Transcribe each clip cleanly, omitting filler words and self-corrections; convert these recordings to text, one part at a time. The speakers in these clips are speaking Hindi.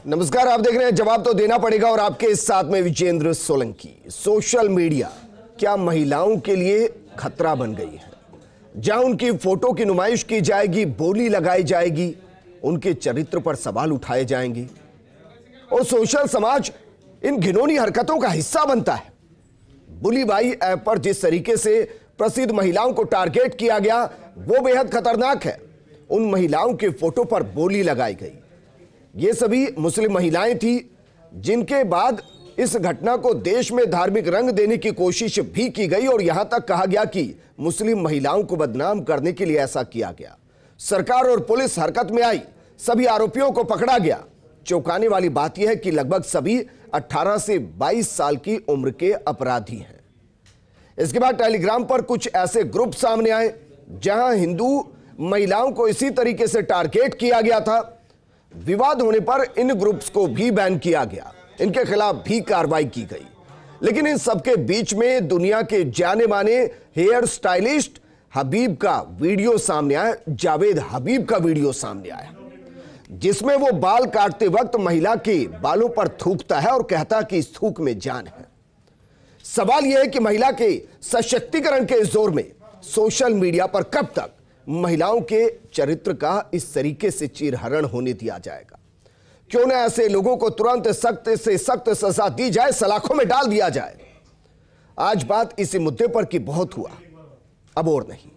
नमस्कार, आप देख रहे हैं जवाब तो देना पड़ेगा और आपके साथ में विजेंद्र सोलंकी। सोशल मीडिया क्या महिलाओं के लिए खतरा बन गई है? जहां उनकी फोटो की नुमाइश की जाएगी, बोली लगाई जाएगी, उनके चरित्र पर सवाल उठाए जाएंगे और सोशल समाज इन घिनौनी हरकतों का हिस्सा बनता है। बुली बाई ऐप पर जिस तरीके से प्रसिद्ध महिलाओं को टारगेट किया गया वो बेहद खतरनाक है। उन महिलाओं के फोटो पर बोली लगाई गई। ये सभी मुस्लिम महिलाएं थी, जिनके बाद इस घटना को देश में धार्मिक रंग देने की कोशिश भी की गई और यहां तक कहा गया कि मुस्लिम महिलाओं को बदनाम करने के लिए ऐसा किया गया। सरकार और पुलिस हरकत में आई, सभी आरोपियों को पकड़ा गया। चौंकाने वाली बात यह है कि लगभग सभी 18 से 22 साल की उम्र के अपराधी हैं। इसके बाद टेलीग्राम पर कुछ ऐसे ग्रुप सामने आए जहां हिंदू महिलाओं को इसी तरीके से टारगेट किया गया था। विवाद होने पर इन ग्रुप्स को भी बैन किया गया, इनके खिलाफ भी कार्रवाई की गई। लेकिन इन सबके बीच में दुनिया के जाने माने हेयर स्टाइलिस्ट हबीब का वीडियो सामने आया। जावेद हबीब का वीडियो सामने आया जिसमें वो बाल काटते वक्त महिला के बालों पर थूकता है और कहता कि इस थूक में जान है। सवाल यह है कि महिला के सशक्तिकरण के जोर में सोशल मीडिया पर कब तक महिलाओं के चरित्र का इस तरीके से चीरहरण होने दिया जाएगा? क्यों न ऐसे लोगों को तुरंत सख्त से सख्त सजा दी जाए, सलाखों में डाल दिया जाए। आज बात इसी मुद्दे पर की बहुत हुआ, अब और नहीं।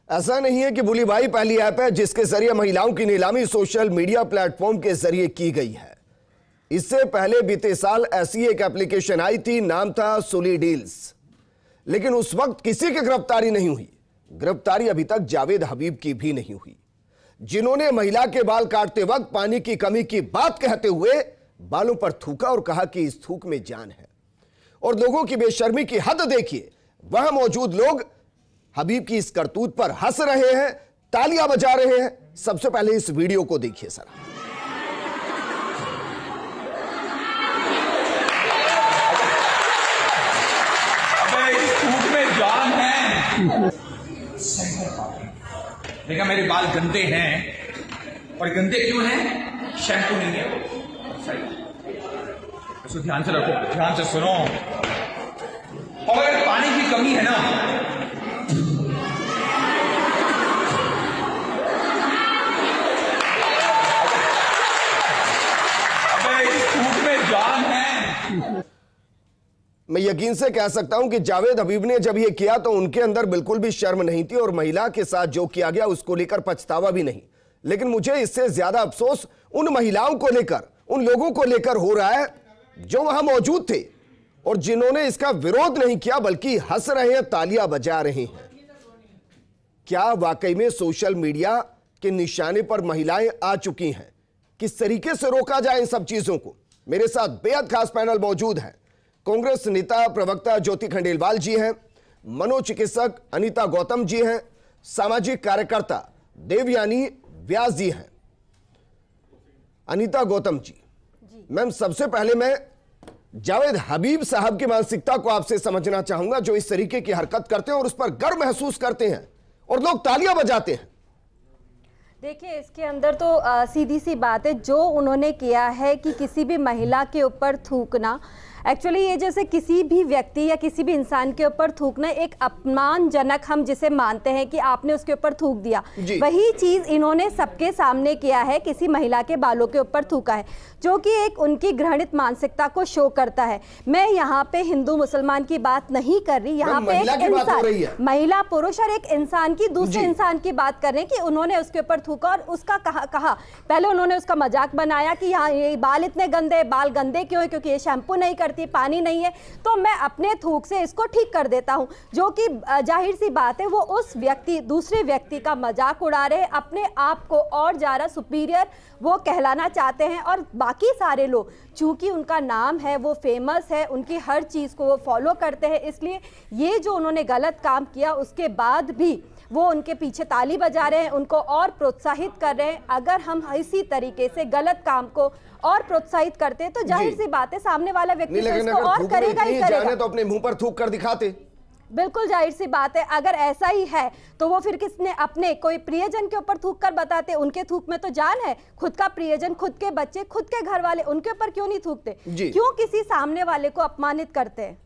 ऐसा नहीं है कि बुली बाई पहली ऐप है जिसके जरिए महिलाओं की नीलामी सोशल मीडिया प्लेटफॉर्म के जरिए की गई है। इससे पहले बीते साल ऐसी एक एप्लीकेशन आई थी, नाम था सुली डील्स, लेकिन उस वक्त किसी की गिरफ्तारी नहीं हुई। गिरफ्तारी अभी तक जावेद हबीब की भी नहीं हुई, जिन्होंने महिला के बाल काटते वक्त पानी की कमी की बात कहते हुए बालों पर थूका और कहा कि इस थूक में जान है। और लोगों की बेशर्मी की हद देखिए, वहां मौजूद लोग हबीब की इस करतूत पर हंस रहे हैं, तालियां बजा रहे हैं। सबसे पहले इस वीडियो को देखिए सर। अबे इस थूक में जान है। देखा मेरे बाल गंदे हैं, और गंदे क्यों हैं? शैम्पू नहीं है। इसको ध्यान से रखो, ध्यान से सुनो। और अगर पानी की कमी है ना, मैं यकीन से कह सकता हूं कि जावेद हबीब ने जब यह किया तो उनके अंदर बिल्कुल भी शर्म नहीं थी और महिला के साथ जो किया गया उसको लेकर पछतावा भी नहीं। लेकिन मुझे इससे ज्यादा अफसोस उन महिलाओं को लेकर, उन लोगों को लेकर हो रहा है जो वहां मौजूद थे और जिन्होंने इसका विरोध नहीं किया बल्कि हंस रहे हैं, तालियां बजा रहे हैं। क्या वाकई में सोशल मीडिया के निशाने पर महिलाएं आ चुकी हैं? किस तरीके से रोका जाए इन सब चीजों को? मेरे साथ बेहद खास पैनल मौजूद है। कांग्रेस नेता प्रवक्ता ज्योति खंडेलवाल जी हैं, मनोचिकित्सक अनीता गौतम जी हैं, सामाजिक कार्यकर्ता देवयानी व्यास जी हैं। अनीता गौतम जी, मैम सबसे पहले मैं जावेद हबीब साहब की मानसिकता को आपसे समझना चाहूंगा, जो इस तरीके की हरकत करते हैं और उस पर गर्व महसूस करते हैं और लोग तालियां बजाते हैं। देखिए, इसके अंदर तो सीधी सी बात है, जो उन्होंने किया है कि किसी भी महिला के ऊपर थूकना, एक्चुअली ये जैसे किसी भी व्यक्ति या किसी भी इंसान के ऊपर थूकना एक अपमानजनक, हम जिसे मानते हैं कि आपने उसके ऊपर थूक दिया, वही चीज इन्होंने सबके सामने किया है, किसी महिला के बालों के ऊपर थूका है, जो कि एक उनकी घृणित मानसिकता को शो करता है। मैं यहाँ पे हिंदू मुसलमान की बात नहीं कर रही, यहाँ पे एक इंसान, महिला पुरुष और एक इंसान की, दूसरे इंसान की बात कर रहे हैं कि उन्होंने उसके ऊपर थूका और उसका कहा पहले उन्होंने उसका मजाक बनाया कि यहाँ ये बाल इतने गंदे, बाल गंदे क्यों है? क्योंकि ये शैम्पू नहीं करती, पानी नहीं है, तो मैं अपने थूक से इसको ठीक कर देता हूं। जो कि जाहिर सी बात है, वो उस व्यक्ति, दूसरे व्यक्ति का मजाक उड़ा रहे, अपने आप को और ज्यादा सुपीरियर वो कहलाना चाहते हैं। और बाकी सारे लोग, चूंकि उनका नाम है, वो फेमस है, उनकी हर चीज को वो फॉलो करते हैं, इसलिए ये जो उन्होंने गलत काम किया उसके बाद भी वो उनके पीछे ताली बजा रहे हैं, उनको और प्रोत्साहित कर रहे हैं। अगर हम इसी तरीके से गलत काम को और प्रोत्साहित करते हैं तो जाहिर सी बात है सामने वाला व्यक्ति तो इसको और करेगा ही करेगा। तो अपने मुंह पर थूक कर दिखाते। बिल्कुल जाहिर सी बात है, अगर ऐसा ही है तो वो फिर किसने अपने कोई प्रियजन के ऊपर थूक कर बताते? उनके थूक में तो जान है, खुद का प्रियजन, खुद के बच्चे, खुद के घर वाले, उनके ऊपर क्यों नहीं थूकते? क्यों किसी सामने वाले को अपमानित करते हैं?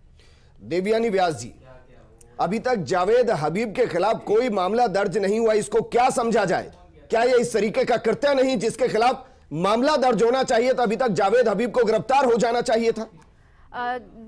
देवयानी व्यास जी, अभी तक जावेद हबीब के खिलाफ कोई मामला दर्ज नहीं हुआ, इसको क्या समझा जाए? क्या ये इस तरीके का कृत्य नहीं जिसके खिलाफ मामला दर्ज होना चाहिए था? अभी तक जावेद हबीब को गिरफ्तार हो जाना चाहिए था।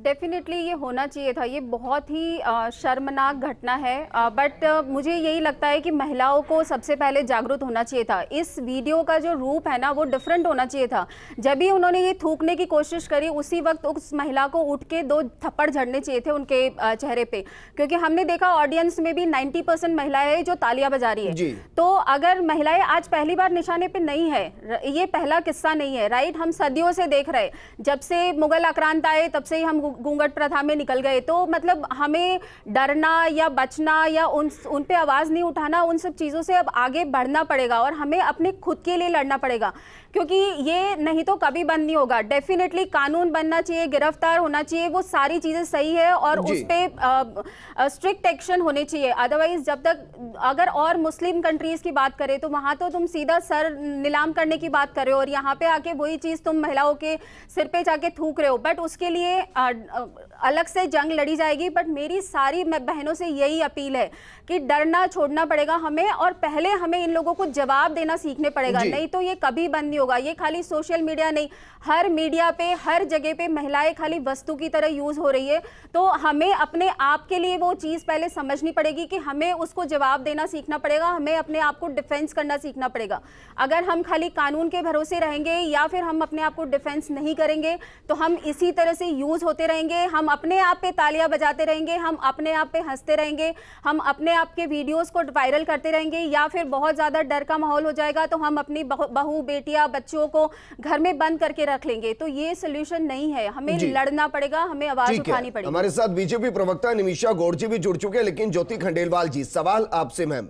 डेफिनेटली ये होना चाहिए था। ये बहुत ही शर्मनाक घटना है, बट मुझे यही लगता है कि महिलाओं को सबसे पहले जागरूक होना चाहिए था। इस वीडियो का जो रूप है ना वो डिफरेंट होना चाहिए था। जब भी उन्होंने ये थूकने की कोशिश करी उसी वक्त उस महिला को उठ के 2 थप्पड़ झड़ने चाहिए थे उनके चेहरे पे, क्योंकि हमने देखा ऑडियंस में भी 90% महिलाएं हैं जो तालियां बजा रही है। तो अगर महिलाएं आज पहली बार निशाने पे नहीं है, ये पहला किस्सा नहीं है, राइट? हम सदियों से देख रहे, जब से मुगल आक्रांत आए तब से ही हम घूंघट प्रथा में निकल गए। तो मतलब हमें डरना या बचना या उन पे आवाज नहीं उठाना, उन सब चीजों से अब आगे बढ़ना पड़ेगा और हमें अपने खुद के लिए लड़ना पड़ेगा, क्योंकि ये नहीं तो कभी बंद नहीं होगा। डेफिनेटली कानून बनना चाहिए, गिरफ्तार होना चाहिए, वो सारी चीजें सही है और उस पे स्ट्रिक्ट एक्शन होने चाहिए। अदरवाइज जब तक अगर और मुस्लिम कंट्रीज की बात करें तो वहां तो तुम सीधा सर नीलाम करने की बात कर रहे हो और यहाँ पे आके वही चीज तुम महिलाओं के सिर पे जाके थूक रहे हो। बट उसके लिए अलग से जंग लड़ी जाएगी। बट मेरी सारी बहनों से यही अपील है कि डरना छोड़ना पड़ेगा हमें, और पहले हमें इन लोगों को जवाब देना सीखने पड़ेगा, नहीं तो ये कभी बंद नहीं होगा। ये खाली सोशल मीडिया नहीं, हर मीडिया पे, हर जगह पे महिलाएं खाली वस्तु की तरह यूज हो रही है। तो हमें अपने आप के लिए वो चीज पहले समझनी पड़ेगी कि हमें उसको जवाब देना सीखना पड़ेगा, हमें अपने आप को डिफेंस करना सीखना पड़ेगा। अगर हम खाली कानून के भरोसे रहेंगे या फिर हम अपने आप को डिफेंस नहीं करेंगे तो हम इसी तरह से यूज होते रहेंगे, हम अपने आप पे तालियां बजाते रहेंगे, हम अपने आप पे हंसते रहेंगे, हम अपने आप के वीडियोस को वायरल करते रहेंगे, या फिर बहुत ज्यादा डर का माहौल हो जाएगा तो हम अपनी बहू बेटियां बच्चों को घर में बंद करके रख लेंगे। तो ये सोल्यूशन नहीं है, हमें लड़ना पड़ेगा, हमें आवाज उठानी पड़ेगी। हमारे साथ बीजेपी प्रवक्ता निमिषा गौड़ जी भी जुड़ चुके हैं, लेकिन ज्योति खंडेलवाल जी, सवाल आपसे मैम,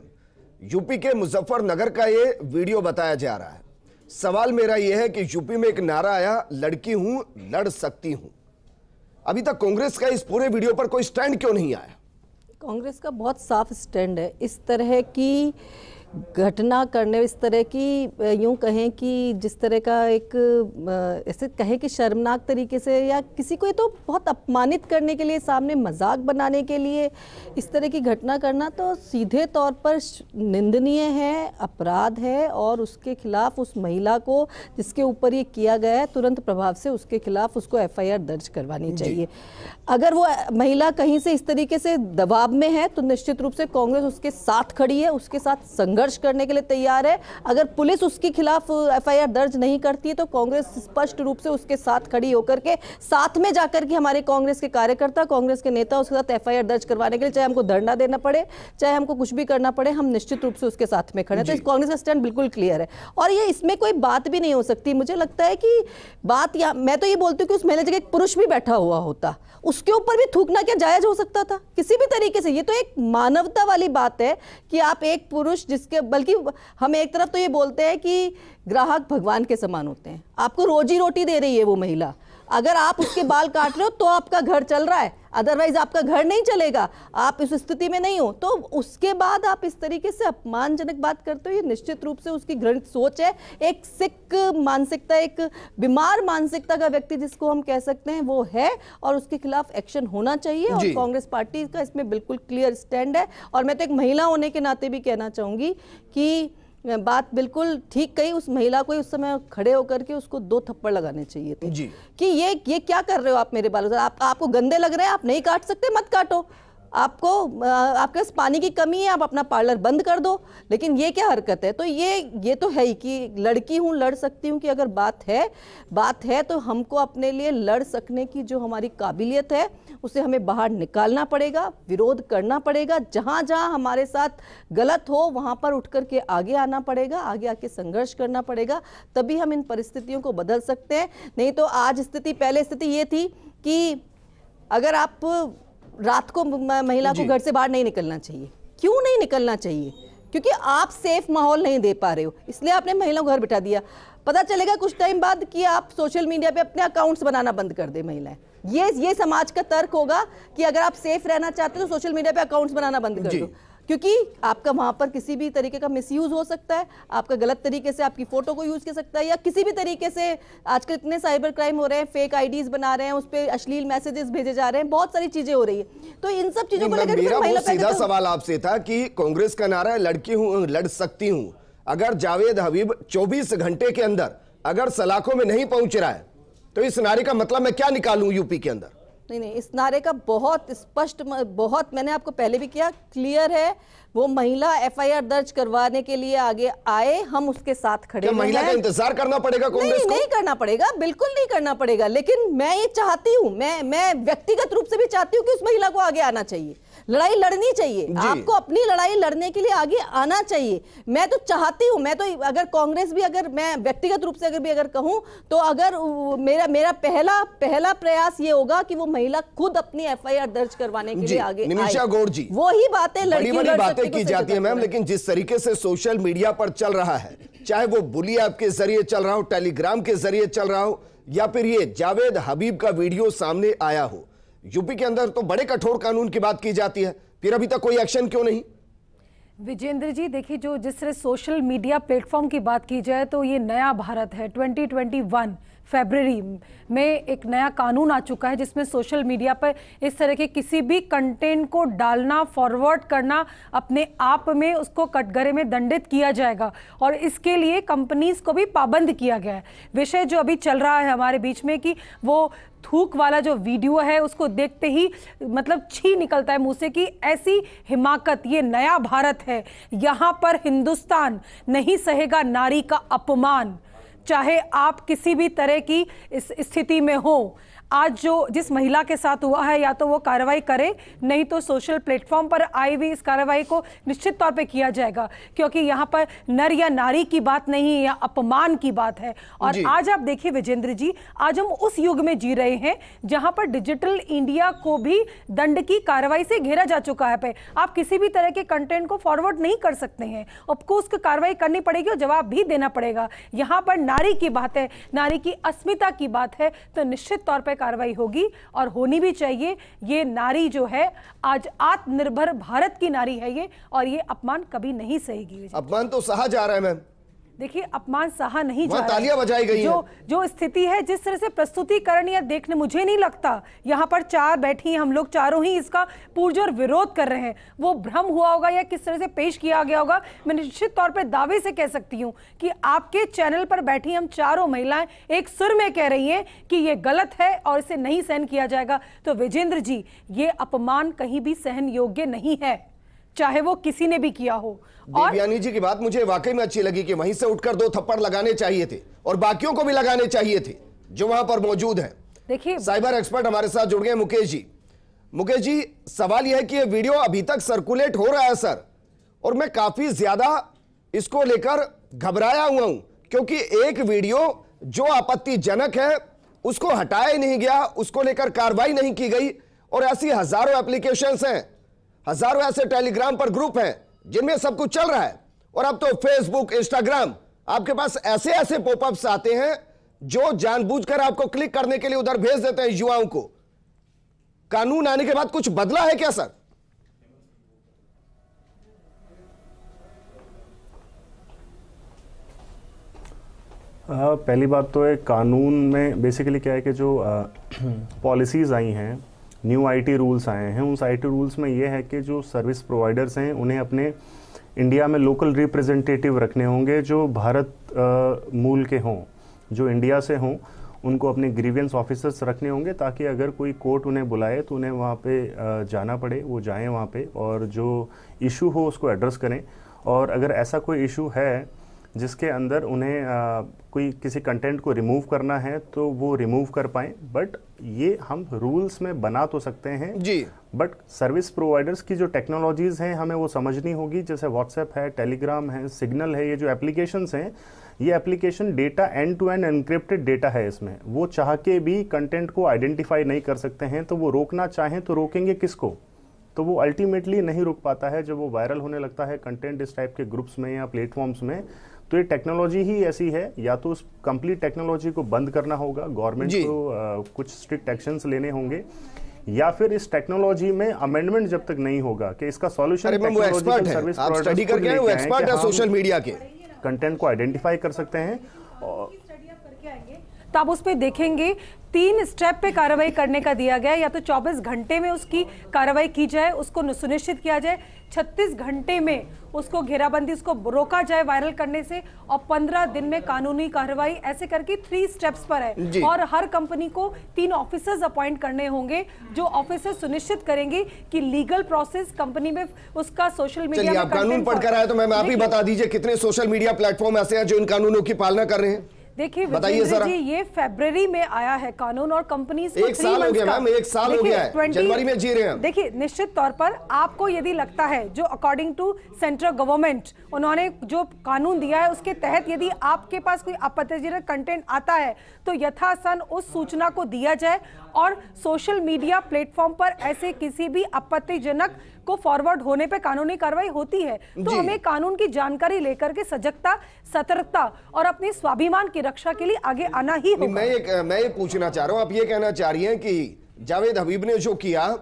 यूपी के मुजफ्फरनगर का ये वीडियो बताया जा रहा है। सवाल मेरा यह है कि यूपी में एक नारा आया, लड़की हूं लड़ सकती हूं। अभी तक कांग्रेस का इस पूरे वीडियो पर कोई स्टैंड क्यों नहीं आया? कांग्रेस का बहुत साफ स्टैंड है। इस तरह की घटना करने, इस तरह की यूं कहें कि जिस तरह का एक ऐसे कहें कि शर्मनाक तरीके से या किसी को तो बहुत अपमानित करने के लिए, सामने मजाक बनाने के लिए इस तरह की घटना करना तो सीधे तौर पर निंदनीय है, अपराध है, और उसके खिलाफ उस महिला को जिसके ऊपर ये किया गया है तुरंत प्रभाव से उसके खिलाफ उसको FIR दर्ज करवानी चाहिए। अगर वो महिला कहीं से इस तरीके से दबाव में है तो निश्चित रूप से कांग्रेस उसके साथ खड़ी है, उसके साथ संघर्ष करने के लिए तैयार है। अगर पुलिस उसके खिलाफ FIR दर्ज नहीं करती है तो कांग्रेस स्पष्ट रूप से उसके साथ खड़ी होकर के साथ में जाकर के हमारे कांग्रेस के कार्यकर्ता, कांग्रेस के नेता उसके साथ FIR दर्ज करवाने के लिए, चाहे हमको धरना देना पड़े, चाहे हमको कुछ भी करना पड़े, हम निश्चित रूप से उसके साथ में खड़े हैं। तो कांग्रेस का स्टैंड बिल्कुल क्लियर है और ये इसमें कोई बात भी नहीं हो सकती। मुझे लगता है कि बात मैं तो ये बोलती हूँ कि उस महिला जगह एक पुरुष भी बैठा हुआ होता, उसके ऊपर भी थूकना क्या जायज हो सकता था किसी भी तरीके से? ये तो एक मानवता वाली बात है कि आप एक पुरुष जिसके, बल्कि हम एक तरफ तो ये बोलते हैं कि ग्राहक भगवान के समान होते हैं, आपको रोजी रोटी दे रही है वो महिला, अगर आप उसके बाल काट रहे हो तो आपका घर चल रहा है, अदरवाइज आपका घर नहीं चलेगा, आप इस स्थिति में नहीं हो, तो उसके बाद आप इस तरीके से अपमानजनक बात करते हो। ये निश्चित रूप से उसकी घृणित सोच है, एक सिक मानसिकता, एक बीमार मानसिकता का व्यक्ति जिसको हम कह सकते हैं वो है, और उसके खिलाफ एक्शन होना चाहिए। और कांग्रेस पार्टी का इसमें बिल्कुल क्लियर स्टैंड है। और मैं तो एक महिला होने के नाते भी कहना चाहूंगी कि बात बिल्कुल ठीक कही, उस महिला को उस समय खड़े होकर के उसको 2 थप्पड़ लगाने चाहिए थे जी। कि ये क्या कर रहे हो आप मेरे बालों से, आपको गंदे लग रहे हैं, आप नहीं काट सकते, मत काटो, आपको आपके पास पानी की कमी है, आप अपना पार्लर बंद कर दो, लेकिन ये क्या हरकत है? तो ये तो है ही कि लड़की हूँ लड़ सकती हूँ कि अगर बात है तो हमको अपने लिए लड़ सकने की जो हमारी काबिलियत है उसे हमें बाहर निकालना पड़ेगा, विरोध करना पड़ेगा, जहाँ जहाँ हमारे साथ गलत हो वहाँ पर उठ कर के आगे आना पड़ेगा, आगे आके संघर्ष करना पड़ेगा, तभी हम इन परिस्थितियों को बदल सकते हैं। नहीं तो आज पहले स्थिति ये थी कि अगर आप रात को महिला को घर से बाहर नहीं निकलना चाहिए, क्यों नहीं निकलना चाहिए? क्योंकि आप सेफ माहौल नहीं दे पा रहे हो, इसलिए आपने महिलाओं को घर बिठा दिया। पता चलेगा कुछ टाइम बाद कि आप सोशल मीडिया पे अपने अकाउंट्स बनाना बंद कर दे महिलाएं। ये समाज का तर्क होगा कि अगर आप सेफ रहना चाहते हो तो सोशल मीडिया पे अकाउंट्स बनाना बंद कर दो, क्योंकि आपका वहां पर किसी भी तरीके का मिसयूज हो सकता है, आपका गलत तरीके से आपकी फोटो को यूज कर सकता है, या किसी भी तरीके से आजकल इतने साइबर क्राइम हो रहे हैं, फेक आईडीज बना रहे हैं, उस पर अश्लील मैसेजेस भेजे जा रहे हैं, बहुत सारी चीजें हो रही है। तो इन सब चीजों को लेकर मेरा बहुत सीधा सवाल आपसे था कि कांग्रेस का नारा है लड़की हूं लड़ सकती हूं, अगर जावेद हबीब 24 घंटे के अंदर अगर सलाखों में नहीं पहुंच रहा है तो इस नारे का मतलब मैं क्या निकालूं यूपी के अंदर? नहीं, इस नारे का बहुत स्पष्ट, बहुत मैंने आपको पहले भी किया, क्लियर है। वो महिला एफआईआर दर्ज करवाने के लिए आगे आए, हम उसके साथ खड़े हैं। महिला का इंतजार करना पड़ेगा कांग्रेस को? नहीं करना पड़ेगा, बिल्कुल नहीं करना पड़ेगा, लेकिन मैं ये चाहती हूँ, मैं व्यक्तिगत रूप से भी चाहती हूँ कि उस महिला को आगे आना चाहिए, लड़ाई लड़नी चाहिए, आपको अपनी लड़ाई लड़ने के लिए आगे आना चाहिए। मैं तो चाहती हूँ, मैं तो अगर कांग्रेस भी, अगर मैं व्यक्तिगत रूप से अगर कहूँ तो अगर मेरा पहला प्रयास ये होगा कि वो महिला खुद अपनी एफआईआर दर्ज करवाने के लिए आगे निमिषा गौड़ जी, वही बातें बड़ी बातें की जाती है मैम, लेकिन जिस तरीके से सोशल मीडिया पर चल रहा है, चाहे वो बुली ऐप के जरिए चल रहा हो, टेलीग्राम के जरिए चल रहा हो, या फिर ये जावेद हबीब का वीडियो सामने आया हो, यूपी के अंदर तो बड़े कठोर कानून की बात की जाती है, फिर अभी तक कोई एक्शन क्यों नहीं? विजेंद्र जी देखिए, जो जिस तरह सोशल मीडिया प्लेटफॉर्म की बात की जाए तो ये नया भारत है। 2021 फरवरी में एक नया कानून आ चुका है जिसमें सोशल मीडिया पर इस तरह के किसी भी कंटेंट को डालना, फॉरवर्ड करना अपने आप में उसको कटघरे में दंडित किया जाएगा, और इसके लिए कंपनीज को भी पाबंद किया गया है। विषय जो अभी चल रहा है हमारे बीच में कि वो थूक वाला जो वीडियो है उसको देखते ही मतलब छी निकलता है मुंह से कि ऐसी हिमाकत, ये नया भारत है, यहाँ पर हिंदुस्तान नहीं सहेगा नारी का अपमान, चाहे आप किसी भी तरह की इस स्थिति में हो। आज जो जिस महिला के साथ हुआ है, या तो वो कार्रवाई करे, नहीं तो सोशल प्लेटफॉर्म पर आई हुई इस कार्रवाई को निश्चित तौर पे किया जाएगा, क्योंकि यहाँ पर नर या नारी की बात नहीं, या अपमान की बात है। और आज आप देखिए विजेंद्र जी, आज हम उस युग में जी रहे हैं जहां पर डिजिटल इंडिया को भी दंड की कार्रवाई से घेरा जा चुका है। आप किसी भी तरह के कंटेंट को फॉरवर्ड नहीं कर सकते हैं, आपको उसकी कार्रवाई करनी पड़ेगी और जवाब भी देना पड़ेगा। यहाँ पर नारी की बात है, नारी की अस्मिता की बात है, तो निश्चित तौर पर कार्रवाई होगी और होनी भी चाहिए। ये नारी जो है आज आत्मनिर्भर भारत की नारी है ये, और ये अपमान कभी नहीं सहेगी। अपमान तो सहा जा रहा है मैम, देखिए अपमान सहा नहीं जा रहा है, तालियां बजाई गई हैं। जो स्थिति है, जिस तरह से प्रस्तुतिकरण या देखने, मुझे नहीं लगता यहाँ पर चार बैठी हम लोग चारों ही इसका पुरजोर विरोध कर रहे हैं। वो भ्रम हुआ होगा या किस तरह से पेश किया गया होगा, मैं निश्चित तौर पर दावे से कह सकती हूँ कि आपके चैनल पर बैठी हम चारों महिलाएं एक सुर में कह रही हैं कि ये गलत है और इसे नहीं सहन किया जाएगा। तो विजेंद्र जी, ये अपमान कहीं भी सहन योग्य नहीं है, चाहे वो किसी ने भी किया हो। देवयानी जी की बात मुझे वाकई में अच्छी लगी कि वहीं से उठकर 2 थप्पड़ लगाने चाहिए थे और बाकियों को भी लगाने चाहिए थे जो वहां पर मौजूद हैं। देखिए साइबर एक्सपर्ट हमारे साथ जुड़ गए मुकेश जी। मुकेश जी, सवाल यह है कि यह वीडियो अभी तक सर्कुलेट हो रहा है सर, और मैं काफी ज्यादा इसको लेकर घबराया हुआ हूं, क्योंकि एक वीडियो जो आपत्तिजनक है उसको हटाया ही नहीं गया, उसको लेकर कार्रवाई नहीं की गई, और ऐसी हजारों एप्लीकेशंस हैं, हजारों ऐसे टेलीग्राम पर ग्रुप हैं जिनमें सब कुछ चल रहा है। और अब तो फेसबुक, इंस्टाग्राम, आपके पास ऐसे ऐसे पॉपअप्स आते हैं जो जानबूझकर आपको क्लिक करने के लिए उधर भेज देते हैं युवाओं को। कानून आने के बाद कुछ बदला है क्या सर? पहली बात तो है, कानून में बेसिकली क्या है कि जो पॉलिसीज़ आई हैं, न्यू आईटी रूल्स आए हैं, उस आईटी रूल्स में ये है कि जो सर्विस प्रोवाइडर्स हैं उन्हें अपने इंडिया में लोकल रिप्रेजेंटेटिव रखने होंगे जो भारत मूल के हों, जो इंडिया से हों। उनको अपने ग्रीवियंस ऑफिसर्स रखने होंगे ताकि अगर कोई कोर्ट उन्हें बुलाए तो उन्हें वहाँ पे जाना पड़े, वो जाएं वहाँ पे और जो इशू हो उसको एड्रेस करें। और अगर ऐसा कोई इशू है जिसके अंदर उन्हें कोई किसी कंटेंट को रिमूव करना है तो वो रिमूव कर पाएँ। बट ये हम रूल्स में बना तो सकते हैं जी, बट सर्विस प्रोवाइडर्स की जो टेक्नोलॉजीज़ हैं हमें वो समझनी होगी। जैसे व्हाट्सएप है, टेलीग्राम है, सिग्नल है, ये जो एप्लीकेशंस हैं, ये application data end to end encrypted data है। इसमें वो चाह के भी कंटेंट को आइडेंटिफाई नहीं कर सकते हैं, तो वो रोकना चाहें तो रोकेंगे किसको? तो वो अल्टीमेटली नहीं रुक पाता है जब वो वायरल होने लगता है कंटेंट इस टाइप के ग्रुप्स में या प्लेटफॉर्म्स में। तो ये टेक्नोलॉजी ही ऐसी है, या तो उस कंप्लीट टेक्नोलॉजी को बंद करना होगा, गवर्नमेंट को कुछ स्ट्रिक्ट एक्शंस लेने होंगे, या फिर इस टेक्नोलॉजी में अमेंडमेंट जब तक नहीं होगा कि इसका solution technological service providers social media के कंटेंट को आइडेंटिफाई कर सकते हैं। तो आप उसमें देखेंगे 3 स्टेप पे कार्रवाई करने का दिया गया, या तो 24 घंटे में उसकी कार्रवाई की जाए, उसको सुनिश्चित किया जाए, 36 घंटे में उसको घेराबंदी, उसको रोका जाए वायरल करने से, और 15 दिन में कानूनी कार्रवाई, ऐसे करके 3 स्टेप्स पर है। और हर कंपनी को 3 ऑफिसर्स अपॉइंट करने होंगे, जो ऑफिसर्स सुनिश्चित करेंगे कि लीगल प्रोसेस कंपनी में उसका सोशल मीडिया में। आप कानून पढ़कर आए तो मैम आप ही बता दीजिए कितने सोशल मीडिया प्लेटफॉर्म ऐसे हैं जो इन कानूनों की पालना कर रहे हैं? देखिए विजेंद्र जी, ये फरवरी में आया है कानून, और कंपनीज को 1 साल हो गया मैम, 1 साल हो गया है, जनवरी में जी रहे हैं। देखिए निश्चित तौर पर आपको यदि लगता है, जो अकॉर्डिंग टू सेंट्रल गवर्नमेंट उन्होंने जो कानून दिया है उसके तहत यदि आपके पास कोई आपत्तिजनक कंटेंट आता है तो यथासन उस सूचना को दिया जाए, और सोशल मीडिया प्लेटफॉर्म पर ऐसे किसी भी आपत्तिजनक को फॉरवर्ड होने पे कानूनी कार्रवाई होती है। तो हमें कानून की जानकारी लेकर के सजगता, सतर्कता और अपने स्वाभिमान की रक्षा के लिए आगे आना ही होगा। मैं ये पूछना चाह रहा हूं, आप ये कहना चाह रही हैं कि जावेद हबीब ने जो किया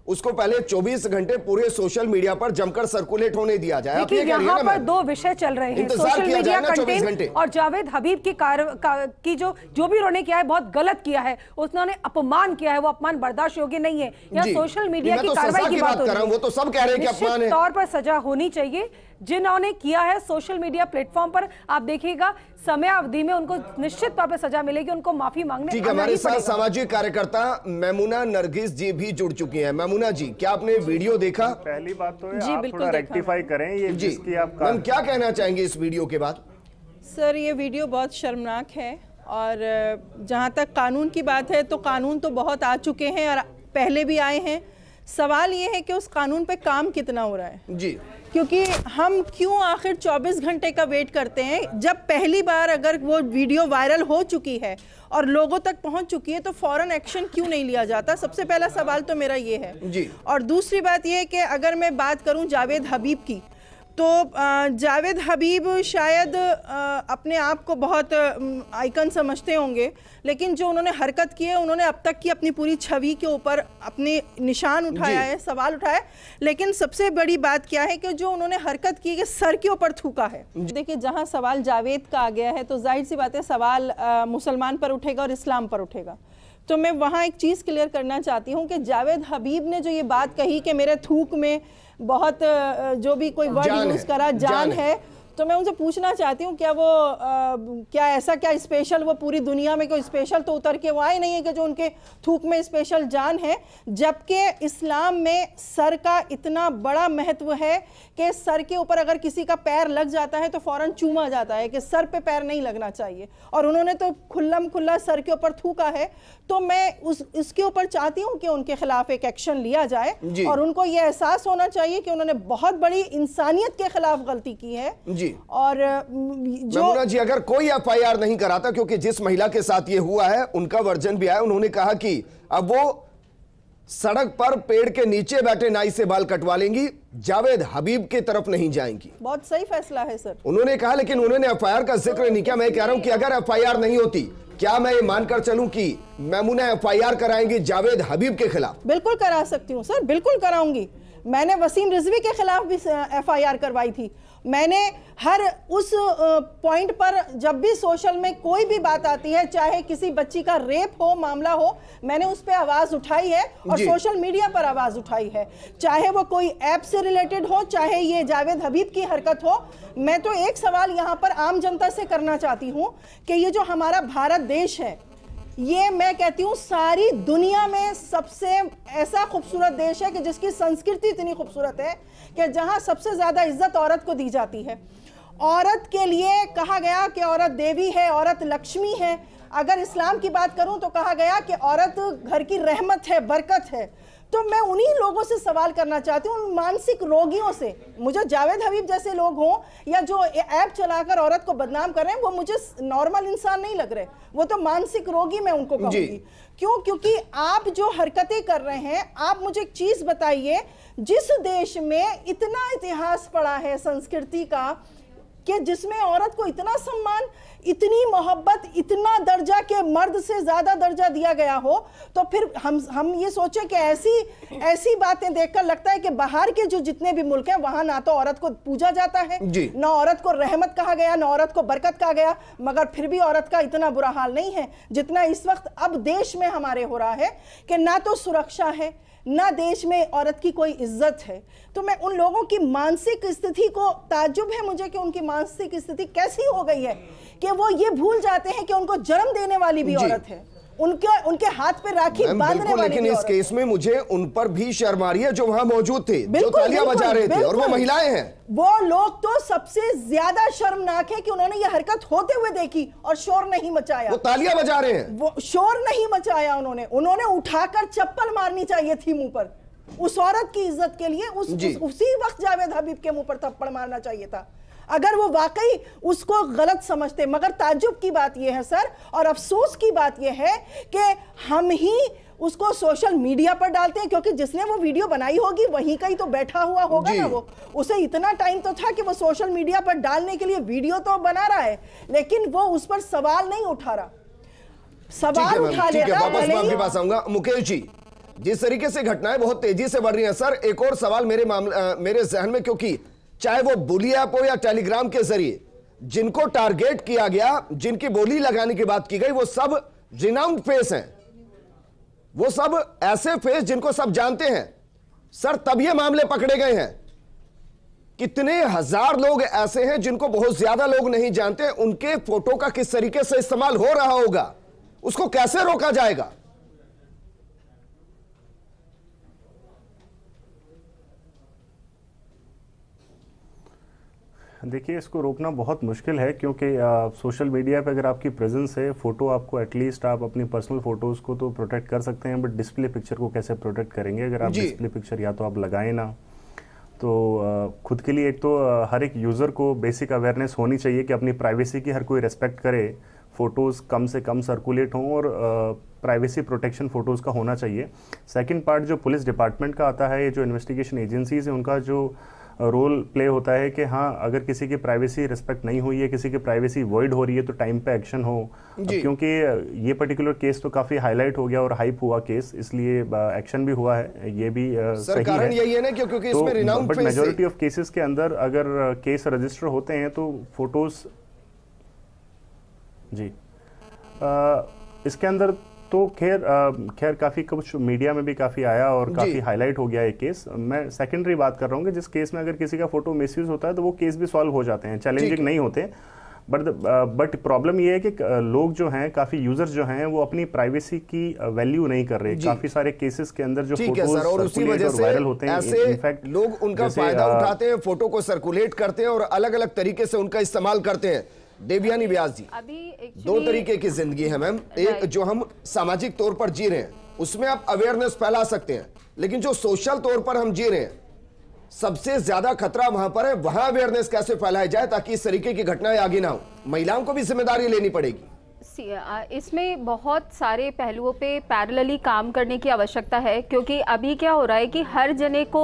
उसको पहले 24 घंटे पूरे सोशल मीडिया पर जमकर सर्कुलेट होने दिया जाए। देखिए यहाँ पर 2 विषय चल रहे हैं, सोशल मीडिया कंटेंट और जावेद हबीब की जो भी उन्होंने किया है बहुत गलत किया है, उन्होंने अपमान किया है, वो अपमान बर्दाश्त योग्य नहीं है। यहाँ सोशल मीडिया की कार्रवाई की बात हो रही है, वो तो सब कह रहे हैं कि अपमान है। तौर पर सजा होनी चाहिए जिन्होंने किया है सोशल मीडिया प्लेटफॉर्म पर। आप देखिएगा समय अवधि में उनको निश्चित तौर पर सजा मिलेगी, उनको माफी मांगने। ठीक है, हमारे साथ सामाजिक कार्यकर्ता मेमुना नरगिस जी भी जुड़ चुकी हैं। मेमुना जी, क्या आपने वीडियो देखा? पहली बात तो है आप थोड़ा रेक्टिफाई करें ये जिसकी आप क्या कहना चाहेंगे इस वीडियो के बाद? सर ये वीडियो बहुत शर्मनाक है, और जहां तक कानून की बात है तो कानून तो बहुत आ चुके हैं और पहले भी आए हैं। सवाल ये है कि उस कानून पे काम कितना हो रहा है जी, क्योंकि हम क्यों आखिर 24 घंटे का वेट करते हैं? जब पहली बार अगर वो वीडियो वायरल हो चुकी है और लोगों तक पहुंच चुकी है तो फौरन एक्शन क्यों नहीं लिया जाता? सबसे पहला सवाल तो मेरा ये है जी। और दूसरी बात ये है कि अगर मैं बात करूं जावेद हबीब की, तो जावेद हबीब शायद अपने आप को बहुत आइकन समझते होंगे, लेकिन जो उन्होंने हरकत की है, उन्होंने अब तक की अपनी पूरी छवि के ऊपर अपने निशान उठाया है, सवाल उठाया। लेकिन सबसे बड़ी बात क्या है कि जो उन्होंने हरकत की है सर के ऊपर थूका है। देखिए जहां सवाल जावेद का आ गया है तो जाहिर सी बात है सवाल मुसलमान पर उठेगा और इस्लाम पर उठेगा। तो मैं वहाँ एक चीज़ क्लियर करना चाहती हूँ कि जावेद हबीब ने जो ये बात कही कि मेरे थूक में बहुत जो भी कोई वर्ड यूज़ करा जान है, तो मैं उनसे पूछना चाहती हूँ क्या वो क्या ऐसा क्या स्पेशल वो पूरी दुनिया में कोई स्पेशल तो उतर के वो आए नहीं है कि जो उनके थूक में स्पेशल जान है? जबकि इस्लाम में सर का इतना बड़ा महत्व है कि सर के ऊपर अगर किसी का पैर लग जाता है तो फौरन चूमा जाता है कि सर पे पैर नहीं लगना चाहिए, और उन्होंने तो खुल्लम खुल्ला सर के ऊपर थूका है। तो मैं इसके ऊपर चाहती हूँ कि उनके खिलाफ एक एक्शन लिया जाए और उनको ये एहसास होना चाहिए कि उन्होंने बहुत बड़ी इंसानियत के खिलाफ गलती की है जी। और जो जी अगर कोई एफआईआर नहीं कराता, क्योंकि जिस महिला के साथ ये हुआ है उनका वर्जन भी आया, उन्होंने कहा कि अब वो सड़क पर पेड़ के नीचे बैठे नाई से बाल कटवा लेंगी, जावेद हबीब की तरफ नहीं जाएंगी। बहुत सही फैसला है सर, उन्होंने कहा, लेकिन उन्होंने एफआईआर का जिक्र नहीं किया। मैं कह रहा हूं कि अगर एफआईआर नहीं होती, क्या मैं ये मानकर चलूं कि मेमुना एफआईआर कराएंगी जावेद हबीब के खिलाफ? बिल्कुल करा सकती हूं सर, बिल्कुल कराऊंगी। मैंने वसीम रिजवी के खिलाफ भी एफआईआर करवाई थी। मैंने हर उस पॉइंट पर जब भी सोशल में कोई भी बात आती है, चाहे किसी बच्ची का रेप हो, मामला हो, मैंने उस पर आवाज उठाई है और सोशल मीडिया पर आवाज उठाई है, चाहे वो कोई ऐप से रिलेटेड हो, चाहे ये जावेद हबीब की हरकत हो। मैं तो एक सवाल यहाँ पर आम जनता से करना चाहती हूँ कि ये जो हमारा भारत देश है, ये मैं कहती हूँ सारी दुनिया में सबसे ऐसा खूबसूरत देश है कि जिसकी संस्कृति इतनी खूबसूरत है कि जहाँ सबसे ज़्यादा इज्जत औरत को दी जाती है। औरत के लिए कहा गया कि औरत देवी है, औरत लक्ष्मी है। अगर इस्लाम की बात करूं तो कहा गया कि औरत घर की रहमत है, बरकत है। तो मैं उन्हीं लोगों से सवाल करना चाहती हूँ, उन मानसिक रोगियों से। मुझे जावेद हबीब जैसे लोग हों या जो ऐप चलाकर औरत को बदनाम कर रहे हैं, वो मुझे नॉर्मल इंसान नहीं लग रहे, वो तो मानसिक रोगी मैं उनको कहूँगी। क्यों? क्योंकि आप जो हरकतें कर रहे हैं, आप मुझे एक चीज बताइए, जिस देश में इतना इतिहास पड़ा है संस्कृति का कि जिसमें औरत को इतना सम्मान, इतनी मोहब्बत, इतना दर्जा के मर्द से ज्यादा दर्जा दिया गया हो, तो फिर हम ये सोचे कि ऐसी बातें देखकर लगता है कि बाहर के जो जितने भी मुल्क हैं वहां ना तो औरत को पूजा जाता है, ना औरत को रहमत कहा गया, ना औरत को बरकत कहा गया, मगर फिर भी औरत का इतना बुरा हाल नहीं है जितना इस वक्त अब देश में हमारे हो रहा है कि ना तो सुरक्षा है, ना देश में औरत की कोई इज्जत है। तो मैं उन लोगों की मानसिक स्थिति को, ताज्जुब है मुझे कि उनकी मानसिक स्थिति कैसी हो गई है कि वो ये भूल जाते हैं कि उनको जन्म देने वाली भी औरत है, उनके हाथ पे राखी बांधने वाली। लेकिन इस केस में मुझे उन पर भी शर्म आ रही है जो वहां मौजूद थे, जो तालियां बजा रहे थे, और वो महिलाएं हैं। वो लोग तो सबसे ज्यादा शर्मनाक है कि उन्होंने ये हरकत होते हुए देखी और शोर नहीं मचाया। वो तालियां बजा रहे हैं, वो शोर नहीं मचाया उन्होंने उठाकर चप्पल मारनी चाहिए थी मुंह पर। उस औरत की इज्जत के लिए उसी वक्त जावेद हबीब के मुंह पर थप्पड़ मारना चाहिए था, अगर वो वाकई उसको गलत समझते। मगर ताज्जुब की बात यह है सर, और अफसोस की बात यह है कि हम ही उसको सोशल मीडिया पर डालते हैं, क्योंकि जिसने वो वीडियो बनाई होगी वहीं का ही तो बैठा हुआ होगा ना, वो उसे इतना टाइम तो था कि वो सोशल मीडिया पर डालने के लिए वीडियो तो बना रहा है, लेकिन वो उस पर सवाल नहीं उठा रहा। सवाल उठा लेता। वापस मैं आपके पास आऊंगा। मुकेश जी, जिस तरीके से घटनाएं बहुत तेजी से बढ़ रही हैं सर, एक और सवाल मेरे जहन में, क्योंकि चाहे वो बुली ऐप हो या टेलीग्राम के जरिए जिनको टारगेट किया गया, जिनकी बोली लगाने की बात की गई, वो सब रिनाउंड फेस हैं, वो सब ऐसे फेस जिनको सब जानते हैं सर, तब ये मामले पकड़े गए हैं। कितने हजार लोग ऐसे हैं जिनको बहुत ज्यादा लोग नहीं जानते, उनके फोटो का किस तरीके से इस्तेमाल हो रहा होगा, उसको कैसे रोका जाएगा? देखिए, इसको रोकना बहुत मुश्किल है, क्योंकि सोशल मीडिया पे अगर आपकी प्रेजेंस है, फ़ोटो आपको एटलीस्ट आप अपनी पर्सनल फ़ोटोज़ को तो प्रोटेक्ट कर सकते हैं, बट डिस्प्ले पिक्चर को कैसे प्रोटेक्ट करेंगे? अगर आप डिस्प्ले पिक्चर या तो आप लगाएं ना, तो खुद के लिए एक तो हर एक यूज़र को बेसिक अवेयरनेस होनी चाहिए कि अपनी प्राइवेसी की हर कोई रिस्पेक्ट करे, फ़ोटोज़ कम से कम सर्कुलेट हों और प्राइवेसी प्रोटेक्शन फ़ोटोज़ का होना चाहिए। सेकंड पार्ट जो पुलिस डिपार्टमेंट का आता है, ये जो इन्वेस्टिगेशन एजेंसीज़ हैं, उनका जो रोल प्ले होता है कि हाँ, अगर किसी की प्राइवेसी रिस्पेक्ट नहीं हुई है, किसी की प्राइवेसी वॉइड हो रही है, तो टाइम पे एक्शन हो। क्योंकि ये पर्टिकुलर केस तो काफ़ी हाईलाइट हो गया और हाइप हुआ केस, इसलिए एक्शन भी हुआ है, ये भी सही कारण यही है ना, क्योंकि इसमें रिनाउंड फेस है। बट मेजॉरिटी ऑफ केसेस के अंदर अगर केस रजिस्टर होते हैं तो फोटोज जी इसके अंदर तो खैर काफ़ी कुछ मीडिया में भी काफ़ी आया और काफ़ी हाईलाइट हो गया ये केस। मैं सेकेंडरी बात कर रहा हूँ कि जिस केस में अगर किसी का फोटो मिसयूज होता है तो वो केस भी सॉल्व हो जाते हैं, चैलेंजिंग नहीं होते। बट प्रॉब्लम ये है कि लोग जो हैं, काफ़ी यूजर्स जो हैं, वो अपनी प्राइवेसी की वैल्यू नहीं कर रहे। काफ़ी सारे केसेस के अंदर जो फोटोज और उसी वजह से वायरल होते हैं, इनफैक्ट लोग उनका फायदा उठाते हैं, फोटो को सर्कुलेट करते हैं और अलग अलग तरीके से उनका इस्तेमाल करते हैं। देवयानी व्यास जी, अभी दो तरीके की जिंदगी है मैम, एक जो हम सामाजिक तौर पर जी रहे हैं उसमें आप अवेयरनेस फैला सकते हैं, लेकिन जो सोशल तौर पर हम जी रहे हैं सबसे ज्यादा खतरा वहां पर है। वहां अवेयरनेस कैसे फैलाई जाए ताकि इस तरीके की घटनाएं आगे ना हो? महिलाओं को भी जिम्मेदारी लेनी पड़ेगी। इसमें बहुत सारे पहलुओं पे पैरेलली काम करने की आवश्यकता है, क्योंकि अभी क्या हो रहा है कि हर जने को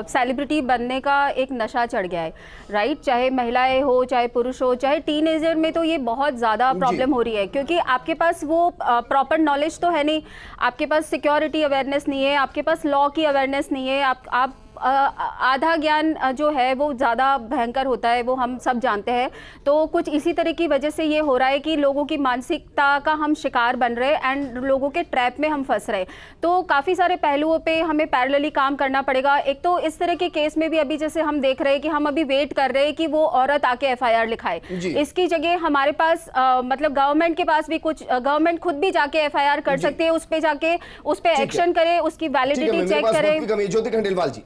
सेलिब्रिटी बनने का एक नशा चढ़ गया है, राइट? चाहे महिलाएं हो, चाहे पुरुष हो, चाहे टीनेजर में तो ये बहुत ज़्यादा प्रॉब्लम हो रही है, क्योंकि आपके पास वो प्रॉपर नॉलेज तो है नहीं, आपके पास सिक्योरिटी अवेयरनेस नहीं है, आपके पास लॉ की अवेयरनेस नहीं है, आप आधा ज्ञान जो है वो ज़्यादा भयंकर होता है, वो हम सब जानते हैं। तो कुछ इसी तरह की वजह से ये हो रहा है कि लोगों की मानसिकता का हम शिकार बन रहे हैं एंड लोगों के ट्रैप में हम फंस रहे हैं। तो काफ़ी सारे पहलुओं पे हमें पैरेलली काम करना पड़ेगा। एक तो इस तरह के केस में भी अभी जैसे हम देख रहे हैं कि हम अभी वेट कर रहे हैं कि वो औरत आके FIR लिखाए, इसकी जगह हमारे पास मतलब गवर्नमेंट के पास भी कुछ, गवर्नमेंट खुद भी जाके FIR कर सकते हैं, उस पर जाके उस पर एक्शन करे, उसकी वैलिडिटी चेक करे। ज्योति खंडेलवाल जी,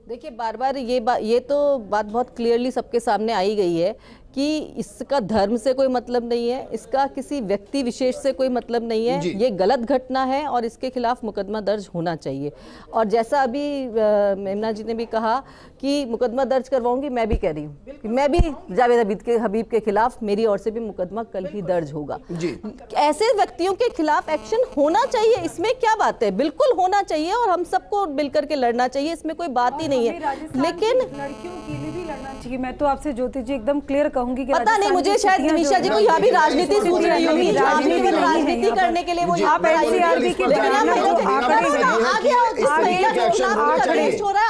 देखिए, बार बार ये तो बात बहुत क्लियरली सबके सामने आई गई है कि इसका धर्म से कोई मतलब नहीं है, इसका किसी व्यक्ति विशेष से कोई मतलब नहीं है, ये गलत घटना है और इसके खिलाफ मुकदमा दर्ज होना चाहिए। और जैसा अभी मेमना जी ने भी कहा कि मुकदमा दर्ज करवाऊंगी, मैं भी कह रही हूँ कि मैं भी जावेद हबीब के खिलाफ मेरी ओर से भी मुकदमा कल ही दर्ज होगा। ऐसे व्यक्तियों के खिलाफ एक्शन होना चाहिए, इसमें क्या बात है, बिल्कुल होना चाहिए और हम सबको मिलकर के लड़ना चाहिए, इसमें कोई बात ही नहीं है। लेकिन लड़कियों के लिए भी लड़ना चाहिए। मैं तो आपसे ज्योति जी एकदम क्लियर कहूंगी कि पता नहीं मुझे, शायद निमिषा जी को यहाँ भी राजनीति सूझ रही होगी, राजनीति करने के लिए वो आप एनसीआरबी के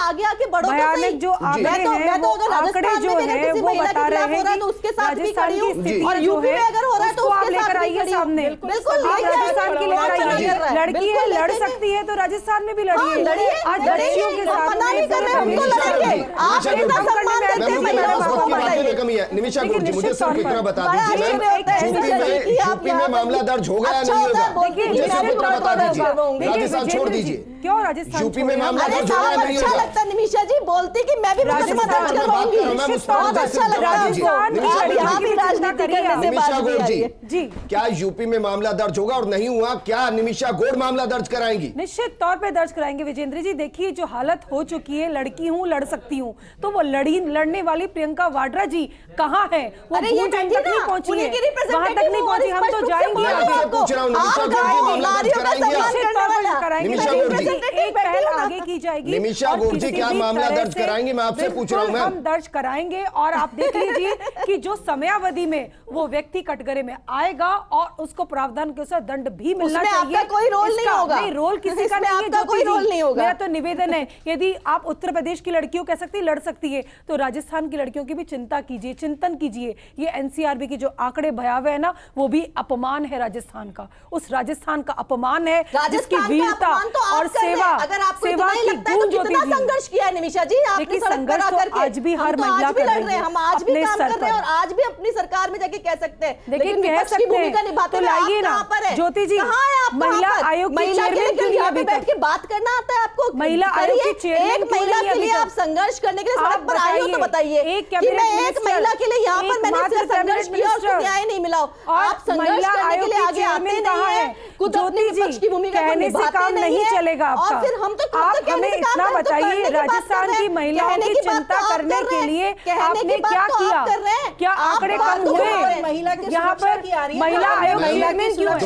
आगे आके बड़ों जो आंकड़े जो है वो बता रहे हैं तो उसके साथ भी खड़ी हूँ, और यूपी में अगर हो रहा है तो आप लेकर आइए सामने। बिल्कुल राजस्थान की लेकर लड़की है, लड़ सकती है तो राजस्थान में भी लड़िए। आज लड़कियों के साथ निमिषा गौड़ जी, मुझे सिर्फ इतना बता दीजिए, यूपी में मामला दर्ज होगा या नहीं होगा, मुझे सिर्फ इतना बता दीजिए। राजस्थान छोड़ दीजिए, क्यों राजस्थान यूपी में मामला दर्ज होगा या नहीं होगा। लगता निमिषा जी बोलती कि मैं भी मुकदमा दर्ज करवाऊंगी, बहुत अच्छा लग रहा है। यहाँ भी राजनीति करने से निमिषा बात गौड़ जी, क्या यूपी में मामला दर्ज होगा और नहीं हुआ, क्या निमिषा गौड़ मामला दर्ज कराएंगी? निश्चित तौर पे दर्ज कराएंगे विजेंद्र जी। देखिए जो हालत हो चुकी है, लड़की हूँ लड़ सकती हूँ, तो वो लड़ने वाली प्रियंका वाड्रा जी कहाँ है? वो तक नहीं पहुंची है, वहां तक नहीं पहुंची। हम तो जाएंगे, एक पहल आगे की जाएगी। निमिषा गौड़ जी क्या मामला दर्ज कराएंगे, मैं आपसे पूछ रहा हूँ। हम दर्ज कराएंगे और आप देख लीजिए कि जो समयावधि में वो व्यक्ति कटघरे में आएगा और उसको प्रावधान के अनुसार दंड भी मिलना चाहिए। कोई रोल नहीं होगा, रोल किसी का नहीं है, कोई रोल नहीं होगा। मेरा तो निवेदन है, यदि आप उत्तर प्रदेश की लड़कियों कह सकती लड़ सकती है, तो राजस्थान की लड़कियों की भी चिंता कीजिए, चिंतन कीजिए। ये एनसीआरबी की जो आंकड़े भयावह है ना, वो भी अपमान है राजस्थान का, उस राजस्थान का अपमान है जिसकी वीरता और सेवा की गूंज होती थी। संघर्ष किया है निमिषा जी, आपने संघर्ष तो आज भी हर महिला कर रही है, हम आज भी काम कर रहे हैं और आज भी अपनी सरकार में जाके कह सकते हैं। देखिए कह सकते हैं तो लाइए ना ज्योति जी, महिला आयोग की चेयरमैन के लिए अभी बैठ के बात करना आता है आपको? महिला आयोग की चेयरमैन एक महिला के लिए आप संघर्ष करने के लिए सड़क पर आए हो तो बताइए कि मैं एक महिला के लिए यहाँ पर मैंने संघर्ष किया, उसको न्याय नहीं मिला। आप संघर्ष करने के लिए आगे आते नहीं है, खुद अपने पक्ष की भूमिका कहने से काम नहीं चलेगा आपका। और फिर हम तो आप हमें इतना बताइए, राजस्थान की महिलाओं की चिंता करने के लिए आपने क्या किया? क्या आंकड़े कम हुए? यहाँ पर महिला आयोग चेयरमैन क्यों है?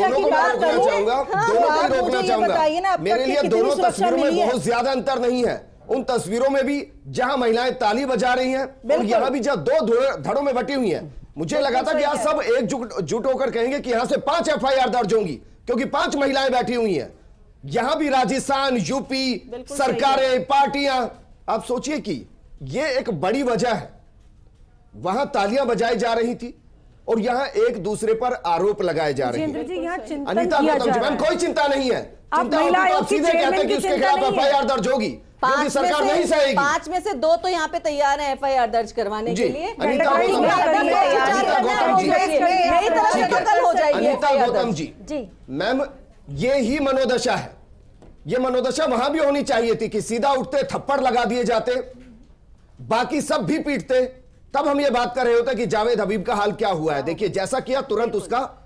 मेरे लिए दोनों तस्वीरों में बहुत ज्यादा अंतर नहीं है। उन तस्वीरों में भी जहां महिलाएं ताली बजा रही हैं और यहां भी जब दो धड़ों में बटी हुई हैं, मुझे लगा था कि आज सब एकजुट होकर कहेंगे कि यहां से 5 FIR दर्ज होंगी क्योंकि 5 महिलाएं बैठी हुई हैं। यहां भी राजस्थान, यूपी, सरकारें, पार्टियां, आप सोचिए कि यह एक बड़ी वजह है। वहां तालियां बजाई जा रही थी और यहां एक दूसरे पर आरोप लगाए जा रहे हैं। अनीता गौतम जी, मैम कोई चिंता नहीं है, चिंता होगी तो आप सीधे कहते हैं कि उसके खिलाफ FIR दर्ज होगी, क्योंकि सरकार नहीं सहेगी। 5 में से 2 तो यहाँ पे तैयार है FIR दर्ज करवाने के लिए। अनीता गौतम जी, मैम ये ही मनोदशा है, ये मनोदशा वहां भी होनी चाहिए थी कि सीधा उठते थप्पड़ लगा दिए जाते, बाकी सब भी पीटते, तब हम ये बात कर रहे होते कि जावेद हबीब का हाल क्या हुआ है। देखिए जैसा किया तुरंत उसका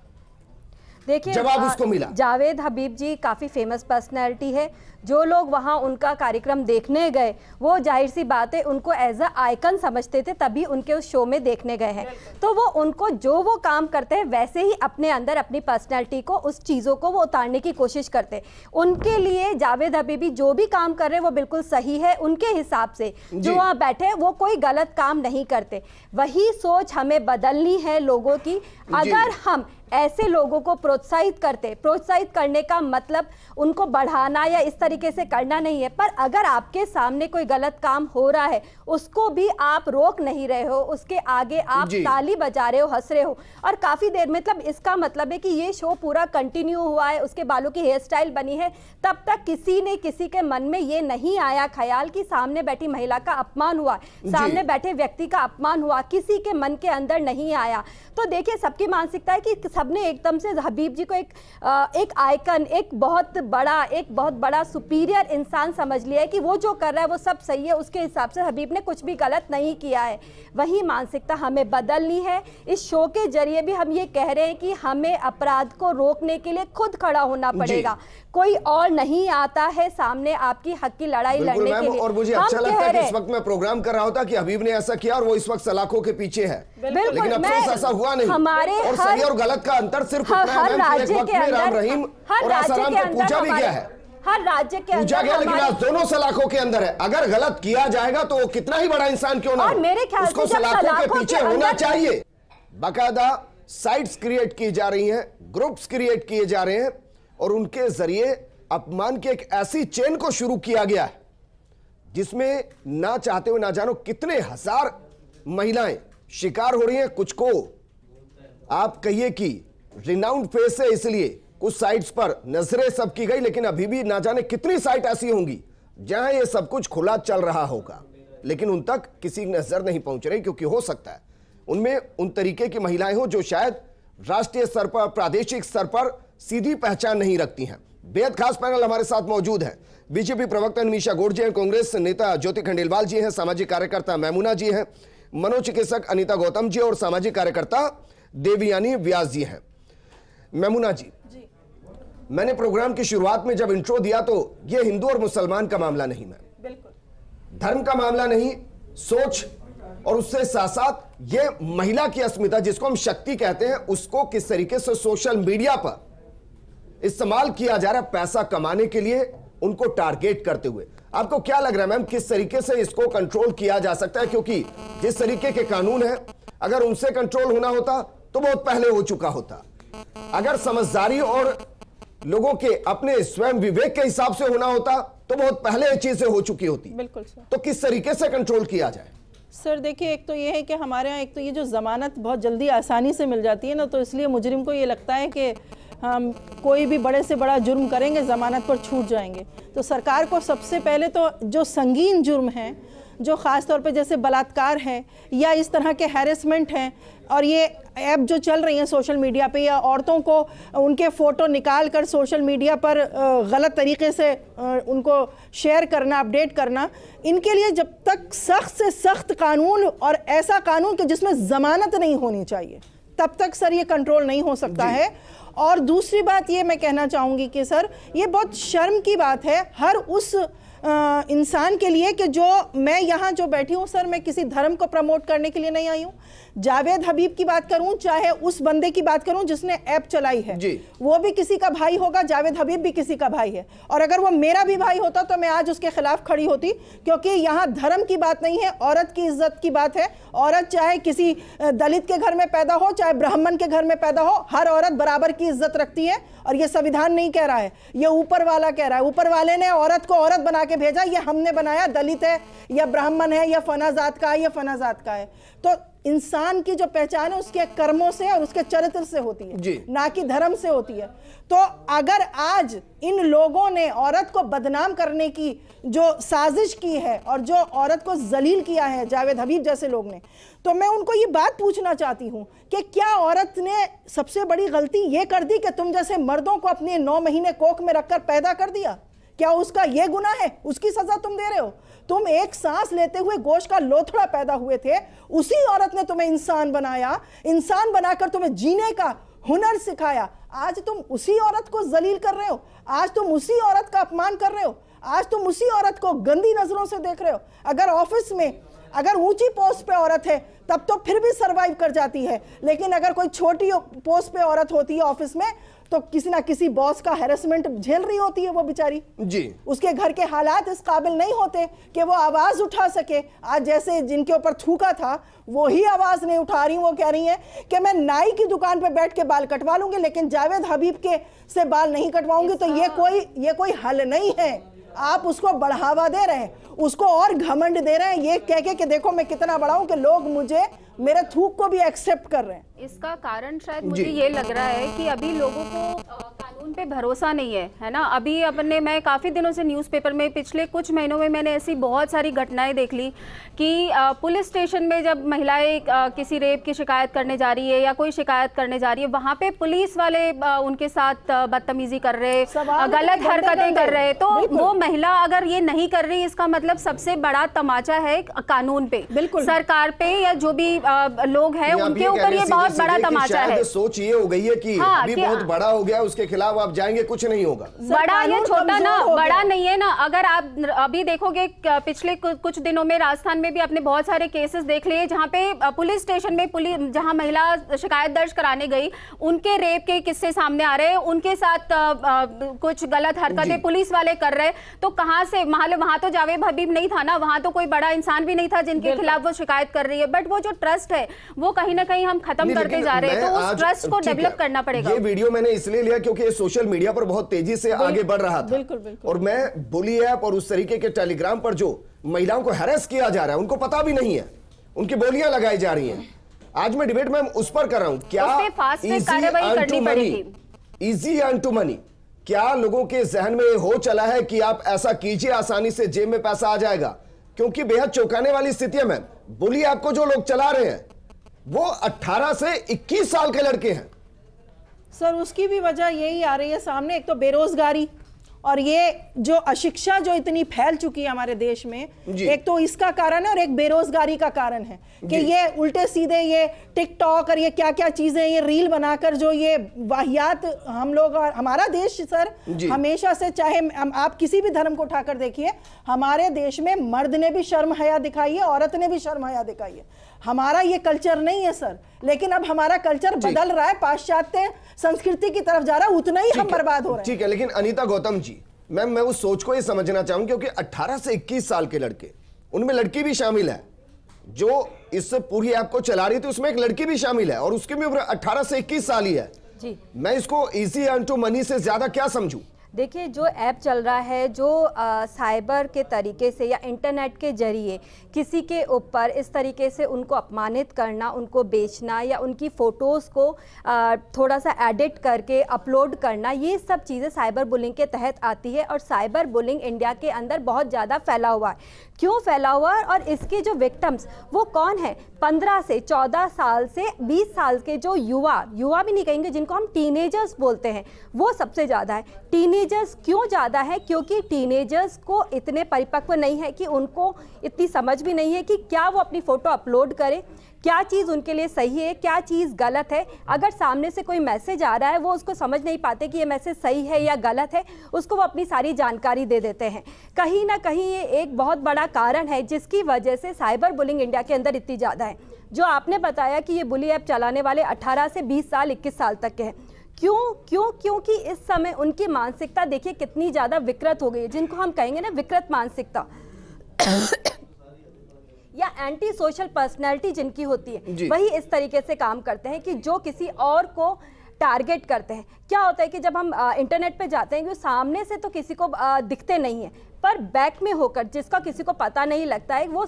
जवाब उसको मिला। जावेद हबीब जी काफ़ी फेमस पर्सनैलिटी है, जो लोग वहाँ उनका कार्यक्रम देखने गए वो जाहिर सी बात है उनको एज अ आइकन समझते थे, तभी उनके उस शो में देखने गए हैं। तो वो उनको जो वो काम करते हैं वैसे ही अपने अंदर अपनी पर्सनैलिटी को, उस चीज़ों को वो उतारने की कोशिश करते हैं। उनके लिए जावेद हबीबी जो भी काम कर रहे हैं वो बिल्कुल सही है, उनके हिसाब से जो वहाँ बैठे वो कोई गलत काम नहीं करते। वही सोच हमें बदलनी है लोगों की। अगर हम ऐसे लोगों को प्रोत्साहित करने का मतलब उनको बढ़ाना या इस तरीके से करना नहीं है, पर अगर आपके सामने कोई गलत काम हो रहा है उसको भी आप रोक नहीं रहे हो, उसके आगे आप ताली बजा रहे हो, हंस रहे हो और काफी देर, मतलब इसका मतलब है कि ये शो पूरा कंटिन्यू हुआ है, उसके बालों की हेयर स्टाइल बनी है, तब तक किसी ने किसी के मन में ये नहीं आया ख्याल कि सामने बैठी महिला का अपमान हुआ, सामने बैठे व्यक्ति का अपमान हुआ, किसी के मन के अंदर नहीं आया। तो देखिए सबकी मानसिकता है कि सबने एकदम से हबीब जी को एक आइकन, एक बहुत बड़ा सुपीरियर इंसान समझ लिया है कि वो जो कर रहा है वो सब सही है, उसके हिसाब से हबीब ने कुछ भी गलत नहीं किया है। वही मानसिकता हमें बदलनी है। इस शो के जरिए भी हम ये कह रहे हैं कि हमें अपराध को रोकने के लिए खुद खड़ा होना पड़ेगा, कोई और नहीं आता है सामने आपकी हक की लड़ाई लड़ने के लिए। और मुझे अच्छा लगता है कि इस वक्त मैं प्रोग्राम कर रहा होता कि हबीब ने ऐसा किया और वो इस वक्त सलाखों के पीछे है, लेकिन अफसोस ऐसा हुआ नहीं। हमारे और सही और गलत का अंतर सिर्फ हर राज्य के अंदर, राम रहीम और आसाराम को पूछा भी गया है, हर राज्य के अंदर पूछा गया, लेकिन आज दोनों सलाखों के अंदर है। अगर गलत किया जाएगा तो वो कितना ही बड़ा इंसान क्यों ना हो, मेरे ख्याल उसको से सलाखों के पीछे होना चाहिए। बाकायदा साइट्स क्रिएट की जा रही हैं, ग्रुप्स क्रिएट किए जा रहे हैं और उनके जरिए अपमान की एक ऐसी चेन को शुरू किया गया है जिसमें ना चाहते हुए ना जानो कितने हजार महिलाएं शिकार हो रही हैं। कुछ को आप कहिए कि रिनाउंड फेस है, इसलिए कुछ साइट्स पर नजरें सब की गई, लेकिन अभी भी ना जाने कितनी साइट ऐसी होंगी जहां ये सब कुछ खुला चल रहा होगा, लेकिन उन तक किसी नजर नहीं पहुंच रही, क्योंकि हो सकता है उनमें उन तरीके की महिलाएं हो जो शायद राष्ट्रीय स्तर पर, प्रादेशिक स्तर पर सीधी पहचान नहीं रखती हैं। बेहद खास पैनल हमारे साथ मौजूद है। बीजेपी प्रवक्ता निमिषा गौड़ जी हैं, कांग्रेस नेता ज्योति खंडेलवाल जी हैं, सामाजिक कार्यकर्ता मैमुना जी हैं, मनोचिकित्सक अनीता गौतम जी और सामाजिक कार्यकर्ता देवयानी व्यास जी हैं। मैमुना जी, मैंने प्रोग्राम की शुरुआत में जब इंट्रो दिया तो यह हिंदू और मुसलमान का मामला नहीं, मैं बिल्कुल धर्म का मामला नहीं, सोच और उससे साथ साथ ये महिला की अस्मिता जिसको हम शक्ति कहते हैं, उसको किस तरीके से सोशल मीडिया पर इस्तेमाल किया जा रहा है पैसा कमाने के लिए, उनको टारगेट करते हुए। आपको क्या लग रहा है मैम, किस तरीके से इसको कंट्रोल किया जा सकता है? क्योंकि जिस तरीके के कानून है, अगर उनसे कंट्रोल होना होता तो बहुत पहले हो चुका होता। अगर समझदारी और लोगों के अपने स्वयं विवेक के हिसाब से होना होता तो बहुत पहले ये चीजें हो चुकी होती। बिल्कुल सर। तो किस तरीके से कंट्रोल किया जाए? सर देखिए, एक तो ये है कि हमारे यहाँ एक तो ये जो जमानत बहुत जल्दी आसानी से मिल जाती है ना, तो इसलिए मुजरिम को ये लगता है कि हम कोई भी बड़े से बड़ा जुर्म करेंगे जमानत पर छूट जाएंगे। तो सरकार को सबसे पहले तो जो संगीन जुर्म हैं, जो ख़ास तौर पे जैसे बलात्कार है या इस तरह के हैरेसमेंट हैं, और ये ऐप जो चल रही हैं सोशल मीडिया पे, या औरतों को उनके फ़ोटो निकाल कर सोशल मीडिया पर गलत तरीके से उनको शेयर करना, अपडेट करना, इनके लिए जब तक सख्त से सख्त कानून और ऐसा कानून कि जिसमें ज़मानत नहीं होनी चाहिए, तब तक सर ये कंट्रोल नहीं हो सकता है। और दूसरी बात ये मैं कहना चाहूँगी कि सर ये बहुत शर्म की बात है हर उस इंसान के लिए कि जो मैं यहाँ जो बैठी हूँ सर, मैं किसी धर्म को प्रमोट करने के लिए नहीं आई हूँ। जावेद हबीब की बात करूं, चाहे उस बंदे की बात करूं जिसने ऐप चलाई है, वो भी किसी का भाई होगा, जावेद हबीब भी किसी का भाई है, और अगर वो मेरा भी भाई होता तो मैं आज उसके खिलाफ खड़ी होती, क्योंकि यहाँ धर्म की बात नहीं है, औरत की इज्जत की बात है। औरत चाहे किसी दलित के घर में पैदा हो, चाहे ब्राह्मण के घर में पैदा हो, हर औरत बराबर की इज्जत रखती है। और ये संविधान नहीं कह रहा है, ये ऊपर वाला कह रहा है। ऊपर वाले ने औरत को औरत बना के भेजा, ये हमने बनाया। दलित है या ब्राह्मण है या फना जात का है या फना जात का है, तो इंसान की जो पहचान है उसके कर्मों से और उसके चरित्र से होती है, ना कि धर्म से होती है। तो अगर आज इन लोगों ने औरत को बदनाम करने की जो साजिश की है और जो औरत को जलील किया है जावेद हबीब जैसे लोग ने, तो मैं उनको ये बात पूछना चाहती हूँ कि क्या औरत ने सबसे बड़ी गलती ये कर दी कि तुम जैसे मर्दों को अपने 9 महीने कोख में रखकर पैदा कर दिया? क्या उसका ये गुनाह है? उसकी सजा तुम दे रहे हो। तुम एक सांस लेते हुए गोश्त का लोथड़ा पैदा हुए थे, उसी औरत ने तुम्हें इंसान बनाया, इंसान बनाकर तुम्हें जीने का हुनर सिखाया। आज तुम उसी औरत को जलील कर रहे हो, आज तुम उसी औरत का अपमान कर रहे हो, आज तुम उसी औरत को गंदी नजरों से देख रहे हो। अगर ऑफिस में अगर ऊंची पोस्ट पे औरत है तब तो फिर भी सरवाइव कर जाती है, लेकिन अगर कोई छोटी पोस्ट पे औरत होती है ऑफिस में, तो किसी ना किसी बॉस का हैरेसमेंट झेल रही होती है वो बेचारी जी। उसके घर के हालात इस काबिल नहीं होते कि वो आवाज उठा सके। आज जैसे जिनके ऊपर थूका था वो ही आवाज नहीं उठा रही, वो कह रही हैं कि मैं नाई की दुकान पे बैठ के बाल कटवा लूंगी लेकिन जावेद हबीब के से बाल नहीं कटवाऊंगी। तो ये कोई हल नहीं है। आप उसको बढ़ावा दे रहे हैं, उसको और घमंड दे रहे हैं, ये कह के कि देखो मैं कितना बड़ा हूं कि लोग मुझे मेरे थूक को भी एक्सेप्ट कर रहे हैं। इसका कारण शायद मुझे ये लग रहा है कि अभी लोगों को उन पे भरोसा नहीं है ना। अभी मैं काफ़ी दिनों से न्यूज़पेपर में पिछले कुछ महीनों में मैंने ऐसी बहुत सारी घटनाएं देख ली कि पुलिस स्टेशन में जब महिलाएं किसी रेप की शिकायत करने जा रही है या कोई शिकायत करने जा रही है, वहाँ पे पुलिस वाले उनके साथ बदतमीजी कर रहे, गलत हरकतें कर रहे। तो वो महिला अगर ये नहीं कर रही, इसका मतलब सबसे बड़ा तमाचा है कानून पे, सरकार पे, या जो भी लोग हैं उनके ऊपर ये बहुत बड़ा तमाचा है। सोच ये हो गई है कि अभी बहुत बड़ा हो गया, उसके खिलाफ आप जाएंगे कुछ नहीं होगा। बड़ा या छोटा ना, बड़ा नहीं है ना। अगर आप अभी देखोगे पिछले कुछ दिनों में राजस्थान में भी आपने बहुत सारे केसेस देख लिए जहां पे पुलिस स्टेशन में जहां महिला शिकायत दर्ज कराने गई, उनके रेप के किस्से सामने आ रहे हैं, उनके साथ कुछ गलत हरकतें पुलिस वाले कर रहे। तो कहां से, वहां तो जावेद हबीब नहीं था ना, वहां तो कोई बड़ा इंसान भी नहीं था जिनके खिलाफ वो शिकायत कर रही है। बट वो जो ट्रस्ट है वो कहीं ना कहीं हम खत्म करते जा रहे हैं। तो उस ट्रस्ट को डेवलप करना पड़ेगा। ये वीडियो मैंने इसलिए लिया क्योंकि ये सोशल मीडिया पर बहुत तेजी से आगे बढ़ रहा था। और मैं बुली ऐप और उस तरीके के टेलीग्राम पर जो महिलाओं को हैरेस किया जा रहा है, उनको पता भी नहीं है, उनकी बोलियां लगाई जा रही हैं। आज मैं डिबेट में उस पर कर रहा हूं, क्या इजी अर्न टू मनी, क्या लोगों के जहन में हो चला है कि आप ऐसा कीजिए आसानी से जेब में पैसा आ जाएगा? क्योंकि बेहद चौंकाने वाली स्थिति है मैम। बुली ऐप को जो लोग चला रहे हैं वो 18 से 21 साल के लड़के हैं सर। उसकी भी वजह यही आ रही है सामने, एक तो बेरोजगारी और ये जो अशिक्षा जो इतनी फैल चुकी है हमारे देश में, एक तो इसका कारण है और एक बेरोजगारी का कारण है कि ये उल्टे सीधे ये टिकटॉक और ये क्या क्या चीजें, ये रील बनाकर जो ये वाहियात हम लोग, और हमारा देश सर हमेशा से, चाहे आप किसी भी धर्म को उठाकर देखिए, हमारे देश में मर्द ने भी शर्म हया दिखाई है, औरत ने भी शर्म हया दिखाई है। हमारा ये कल्चर नहीं है सर, लेकिन अब हमारा कल्चर बदल रहा है, पाश्चात्य संस्कृति की तरफ जा रहा है, उतना ही हम बर्बाद हो रहे हैं। ठीक है, लेकिन अनीता गौतम जी, मैम मैं उस सोच को ये समझना चाहूंगा क्योंकि 18 से 21 साल के लड़के, उनमें लड़की भी शामिल है जो इस पूरी ऐप को चला रही थी, उसमें एक लड़की भी शामिल है और उसकी भी उम्र 18 से 21 साल ही है जी। मैं इसको इजी अर्न टू मनी से ज्यादा क्या समझूं? देखिए, जो ऐप चल रहा है, जो साइबर के तरीके से या इंटरनेट के जरिए किसी के ऊपर इस तरीके से उनको अपमानित करना, उनको बेचना या उनकी फ़ोटोज़ को थोड़ा सा एडिट करके अपलोड करना, ये सब चीज़ें साइबर बुलिंग के तहत आती है। और साइबर बुलिंग इंडिया के अंदर बहुत ज़्यादा फैला हुआ है। क्यों फैला हुआ है और इसके जो विक्टिम्स वो कौन है? 15 से 14 साल से 20 साल के जो युवा भी नहीं कहेंगे, जिनको हम टीनेजर्स बोलते हैं, वो सबसे ज़्यादा है। टीनेजर्स क्यों ज़्यादा है? क्योंकि टीनेजर्स को इतने परिपक्व नहीं है कि उनको इतनी समझ भी नहीं है कि क्या वो अपनी फ़ोटो अपलोड करें, क्या चीज़ उनके लिए सही है, क्या चीज़ गलत है। अगर सामने से कोई मैसेज आ रहा है, वो उसको समझ नहीं पाते कि ये मैसेज सही है या गलत है, उसको वो अपनी सारी जानकारी दे देते हैं। कहीं ना कहीं ये एक बहुत बड़ा कारण है जिसकी वजह से साइबर बुलिंग इंडिया के अंदर इतनी ज़्यादा है। जो आपने बताया कि ये बुली ऐप चलाने वाले 18 से 20 साल 21 साल तक के हैं। क्योंकि इस समय उनकी मानसिकता देखिए कितनी ज़्यादा विकृत हो गई है, जिनको हम कहेंगे ना विकृत मानसिकता या एंटी सोशल पर्सनैलिटी जिनकी होती है, वही इस तरीके से काम करते हैं कि जो किसी और को टारगेट करते हैं। क्या होता है कि जब हम इंटरनेट पे जाते हैं, कि सामने से तो किसी को दिखते नहीं है, पर बैक में होकर, जिसका किसी को पता नहीं लगता है, वो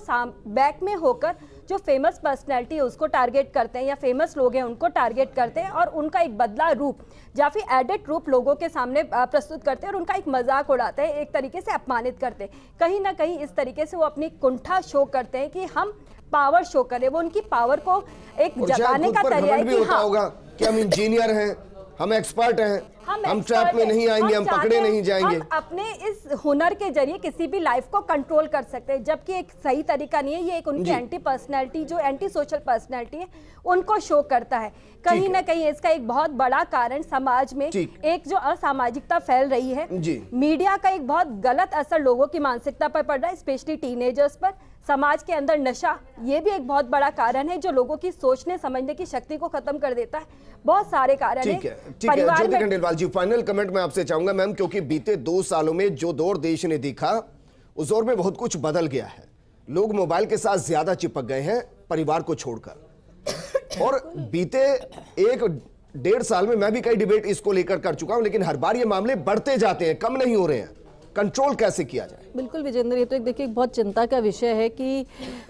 बैक में होकर जो फेमस पर्सनैलिटी है उसको टारगेट करते हैं या फेमस लोग हैं उनको टारगेट करते हैं और उनका एक बदला रूप या फिर एडिट रूप लोगों के सामने प्रस्तुत करते हैं और उनका एक मजाक उड़ाते हैं, एक तरीके से अपमानित करते हैं। कहीं ना कहीं इस तरीके से वो अपनी कुंठा शो करते हैं कि हम पावर शो करें। वो उनकी पावर को एक जताने का तरीका है कि हाँ, होगा कि हम इंजीनियर हैं, हम एक्सपर्ट हैं, हम ट्रैप में नहीं आएंगे, हम पकड़े नहीं जाएंगे। हम अपने इस हुनर के जरिए किसी भी लाइफ को कंट्रोल कर सकते हैं, जबकि एक सही तरीका नहीं है। ये एक उनकी एंटी पर्सनैलिटी, जो एंटी सोशल पर्सनैलिटी है, उनको शो करता है। कहीं ना कहीं इसका एक बहुत बड़ा कारण समाज में एक जो असामाजिकता फैल रही है, मीडिया का एक बहुत गलत असर लोगों की मानसिकता पर पड़ रहा है, स्पेशली टीनेजर्स पर। समाज के अंदर नशा, ये भी एक बहुत बड़ा कारण है जो लोगों की सोचने समझने की शक्ति को खत्म कर देता है। बहुत सारे कारण हैं। ठीक है ज्योति खंडेलवाल जी, फाइनल कमेंट मैं आपसे चाहूंगा मैम, क्योंकि बीते 2 सालों में जो दौर देश ने देखा, उस दौर में बहुत कुछ बदल गया है। लोग मोबाइल के साथ ज्यादा चिपक गए हैं परिवार को छोड़कर। और बीते 1-1.5 साल में मैं भी कई डिबेट इसको लेकर कर चुका हूं, लेकिन हर बार ये मामले बढ़ते जाते हैं, कम नहीं हो रहे हैं। कंट्रोल कैसे किया जाए? बिल्कुल विजेंद्र, ये तो एक देखिए बहुत चिंता का विषय है कि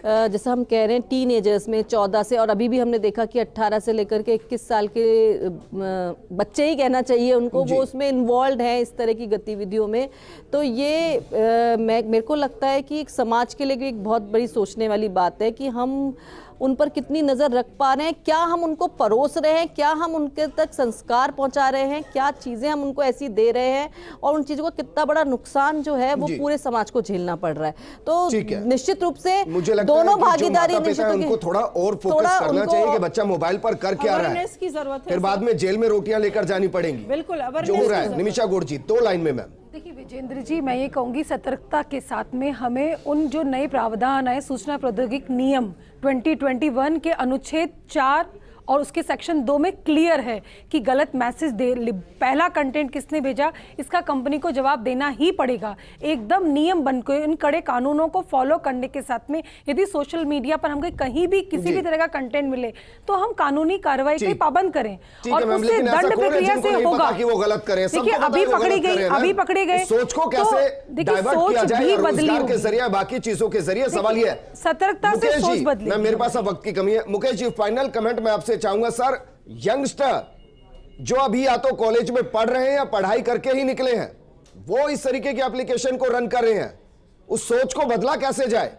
जैसा हम कह रहे हैं टीनेजर्स में 14 से, और अभी भी हमने देखा कि 18 से लेकर के 21 साल के बच्चे ही कहना चाहिए उनको, वो उसमें इन्वॉल्व हैं इस तरह की गतिविधियों में। तो ये मेरे को लगता है कि एक समाज के लिए भी एक बहुत बड़ी सोचने वाली बात है कि हम उन पर कितनी नज़र रख पा रहे हैं, क्या हम उनको परोस रहे हैं, क्या हम उनके तक संस्कार पहुंचा रहे हैं, क्या चीज़ें हम उनको ऐसी दे रहे हैं, और उन चीज़ों का कितना बड़ा नुकसान जो है वो पूरे समाज को झेलना पड़ रहा है। तो निश्चित रूप से मुझे लगता दोनों है कि भागीदारी उनको थोड़ा और फोकस करना चाहिए कि बच्चा मोबाइल पर कर क्या रहा है, की जरूरत है, फिर बाद में जेल में रोटियां लेकर जानी पड़ेंगी। बिल्कुल जो हो रहा है। निमिषा गौड़ जी, 2 लाइन में मैम। देखिए विजेंद्र जी, मैं ये कहूँगी सतर्कता के साथ में हमें उन जो नए प्रावधान है सूचना प्रौद्योगिकी नियम 2021 के अनुच्छेद 4 और उसके सेक्शन 2 में क्लियर है कि गलत मैसेज पहला कंटेंट किसने भेजा इसका कंपनी को जवाब देना ही पड़ेगा। एकदम नियम बनकर इन कड़े कानूनों को फॉलो करने के साथ में यदि सोशल मीडिया पर हमको कहीं भी किसी भी तरह का कंटेंट मिले तो हम कानूनी कार्रवाई के पाबंद करें और उससे दंड प्रक्रिया से होगा कि वो गलत करें। देखिए अभी पकड़े गए सोच को कैसे डाइवर्ट किया जाए रोजगार के जरिए, बाकी चीजों के जरिए। सवाल ये है सतर्कता से सोच बदली। मेरे पास अब वक्त की कमी है। मुकेश जी, फाइनल कमेंट मैं आपसे चाहूंगा सर। यंगस्टर जो अभी या तो कॉलेज में पढ़ रहे हैं या पढ़ाई करके ही निकले हैं, वो इस तरीके की एप्लीकेशन को रन कर रहे हैं, उस सोच को बदला कैसे जाए?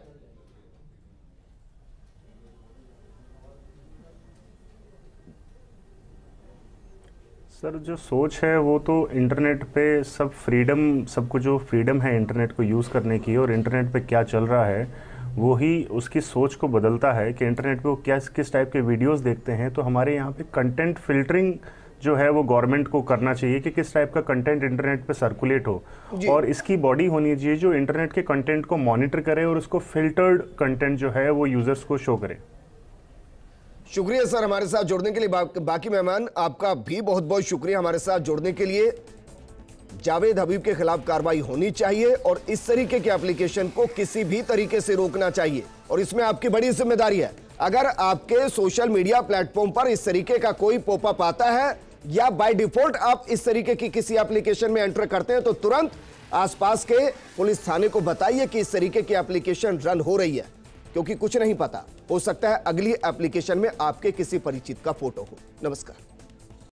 सर जो सोच है वो तो इंटरनेट पे सब फ्रीडम, सबको जो फ्रीडम है इंटरनेट को यूज़ करने की और इंटरनेट पे क्या चल रहा है वो ही उसकी सोच को बदलता है कि इंटरनेट पे वो क्या किस टाइप के वीडियोस देखते हैं। तो हमारे यहाँ पे कंटेंट फिल्टरिंग जो है वो गवर्नमेंट को करना चाहिए कि किस टाइप का कंटेंट इंटरनेट पे सर्कुलेट हो, और इसकी बॉडी होनी चाहिए जो इंटरनेट के कंटेंट को मॉनिटर करे और उसको फिल्टर्ड कंटेंट जो है वो यूजर्स को शो करे। शुक्रिया सर हमारे साथ जुड़ने के लिए। बाकी मेहमान आपका भी बहुत बहुत शुक्रिया हमारे साथ जुड़ने के लिए। जावेद हबीब के खिलाफ कार्रवाई होनी चाहिए और इस तरीके के एप्लीकेशन को किसी भी तरीके से रोकना चाहिए, और इसमें आपकी बड़ी जिम्मेदारी है। अगर आपके सोशल मीडिया प्लेटफॉर्म पर इस तरीके का कोई पॉपअप आता है या बाय डिफॉल्ट आप इस तरीके की किसी एप्लीकेशन में एंटर करते हैं तो तुरंत आसपास के पुलिस थाने को बताइए कि इस तरीके की एप्लीकेशन रन हो रही है, क्योंकि कुछ नहीं पता, हो सकता है अगली एप्लीकेशन में आपके किसी परिचित का फोटो हो। नमस्कार।